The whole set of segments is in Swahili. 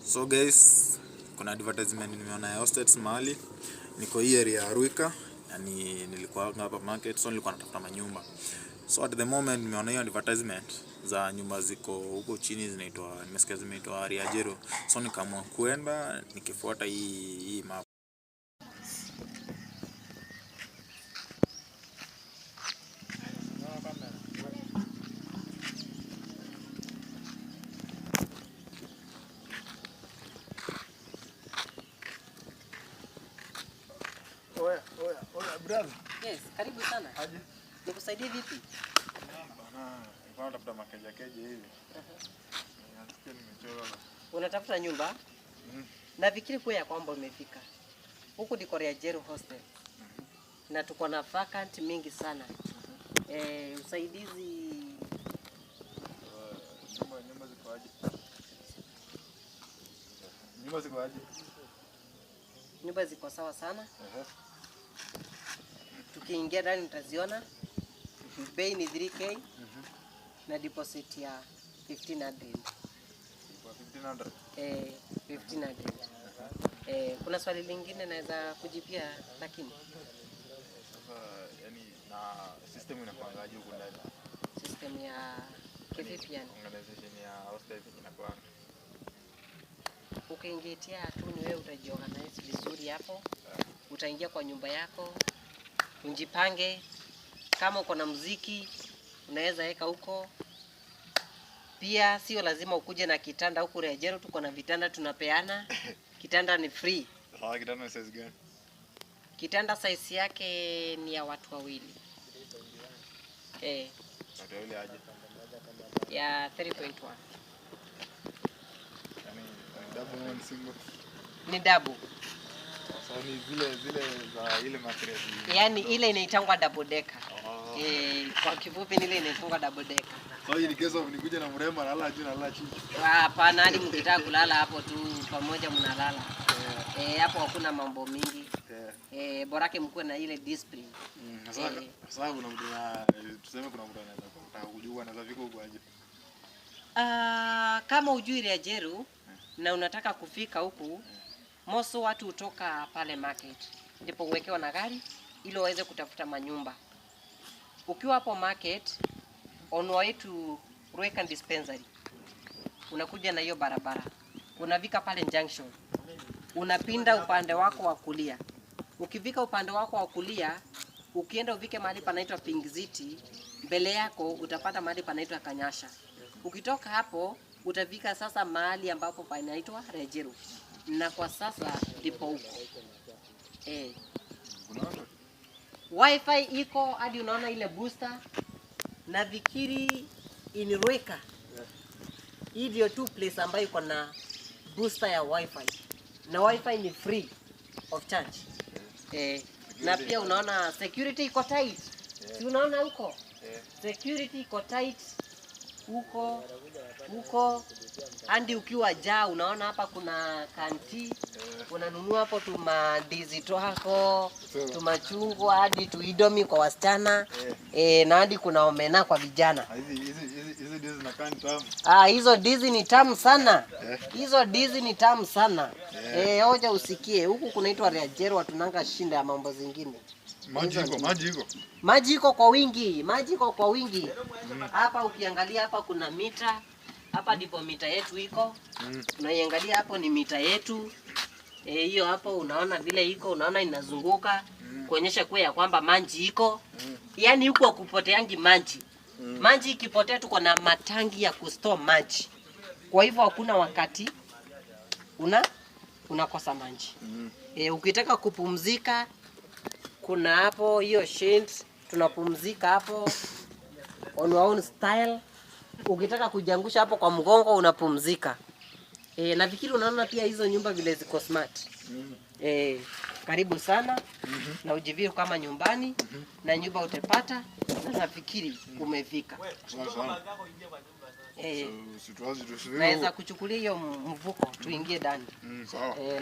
So guys, kuna advertisement nimeona ya hostels mahali. Niko hii area ya Ruika, yani nilikuwa hapa market, so nilikuwa natafuta manyumba. So at the moment nimeona hiyo advertisement za nyumba ziko huko chini zinaitwa, nimesikia zimeitwa Riajero. So nikaamua kuenda nikifuata hii map. Oya brother. Yes, karibu sana. Aje. Nikusaidie vipi? Bana, nilikuwa natafuta makeja hivi. Nasikia nimechoka. Unatafuta nyumba? Nafikiri kwa ya kwamba umefika. Huku ni Riajero Hostel. Na tuko na vacant mingi sana. Usaidizi Nyumba ziko aje? Nyumba ziko aje? nyumba ziko sawa sana. Tukiingia ndani utaziona. Bei ni 3K. Na deposit ya 1500. Kwa 1500. 1500. Kuna swali lingine naweza kujipia lakini Sasa yani na system inakuangaje huko ndani? system ya kivipi yani? Organization ya hostel inakuwa. Ukiingia tu ni wewe utajiorganize vizuri hapo. Utaingia kwa nyumba yako. Unjipange. Kama uko na muziki unaweza weka huko. Pia sio lazima ukuje na kitanda huko Riajero, tuko na vitanda tunapeana. Kitanda ni free. Sawa, kitanda size gani? Kitanda size yake ni ya watu wawili. Watu wawili aje? Ya 3.1. Yani double one single. Ni double. Sasa ni zile za ile mattress. Yaani ile inaitangwa double decker. Kwa kifupi ile inaitangwa double decker. So hii ni kesa nikuja na mrembo analala juu na analala chini. Hapana, hadi mkitaka kulala hapo tu pamoja mnalala. Hapo hakuna mambo mingi. Borake mkuwe na ile discipline. Sasa kuna mtu tuseme kuna mtu anaweza kutaka kujua anaweza fika huko aje. Kama ujui Riajero na unataka kufika huku, moso watu hutoka pale market. Ndipo uwekewa na gari ili waweze kutafuta manyumba. Ukiwa hapo market on way to Ruika dispensary. Unakuja na hiyo barabara. Unafika pale junction. Unapinda upande wako wa kulia. Ukifika upande wako wa kulia, ukienda ufike mahali panaitwa Pink City, mbele yako utapata mahali panaitwa Kanyasha. Ukitoka hapo utafika sasa mahali ambapo panaitwa Riajero. Na kwa sasa ndipo huko. Wi-Fi iko hadi unaona ile booster. Na vikiri in Ruika. Hii ndio tu place ambayo iko na booster ya Wi-Fi. Na Wi-Fi ni free of charge. Na pia unaona security iko tight. Si unaona huko? Security iko tight. Huko hadi ukiwa jaa unaona hapa kuna kanti. Unanunua hapo tumandizi twako, tumachungwa hadi tuidomi kwa wasichana. Na hadi kuna omena kwa vijana. Hizi dizi zinakaa ni tamu. Hizo dizi ni tamu sana. Hizo dizi ni tamu sana. Hoja usikie. Huku kunaitwa Riajero, watunanga shinda ya mambo zingine. Maji iko kwa wingi. Hapa ukiangalia hapa kuna mita. Hapa ndipo mita yetu iko. Unaiangalia hapo ni mita yetu. Hiyo hapo unaona vile iko, unaona inazunguka kuonyesha kwa ya kwamba maji iko. Yaani huko kupoteangi maji. Maji ikipotea tuko na matangi ya kustore maji. Kwa hivyo hakuna wakati unakosa maji. Ukitaka kupumzika kuna hapo hiyo shades tunapumzika hapo on our own style. Ukitaka kujangusha hapo kwa mgongo unapumzika. Nafikiri unaona pia hizo nyumba vile ziko smart. Karibu sana na ujivie kama nyumbani na nyumba utapata na nafikiri umefika. Naweza kuchukulia hiyo mvuko tuingie ndani.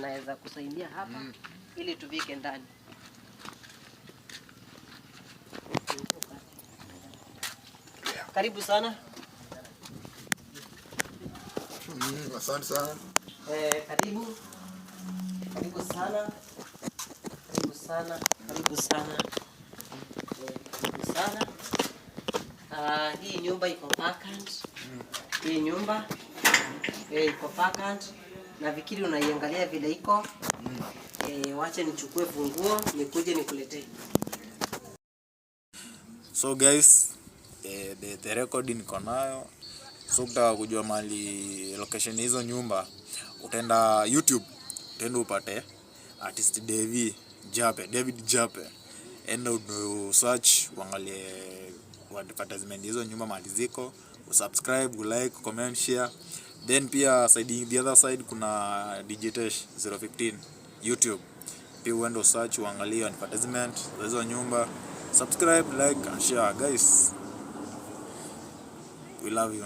Naweza kusaidia hapa ili tuvike ndani. Karibu sana. Asante sana. Karibu. Karibu sana. Karibu sana. Karibu sana. Karibu sana. Hii nyumba iko vacant. Hii nyumba iko vacant. Nafikiri unaiangalia vile iko. Wacha nichukue funguo nikuje nikuletee. So guys, the recording niko nayo. So ukitaka kujua mali location hizo nyumba, utaenda YouTube, utaenda upate artist David Jape. Enda search uangalie advertisement hizo nyumba mali ziko, usubscribe, ulike, comment, share. Then pia the other side kuna Digitesh 015 YouTube. Pia uende search uangalie advertisement hizo nyumba. Subscribe, like and share guys. We love you.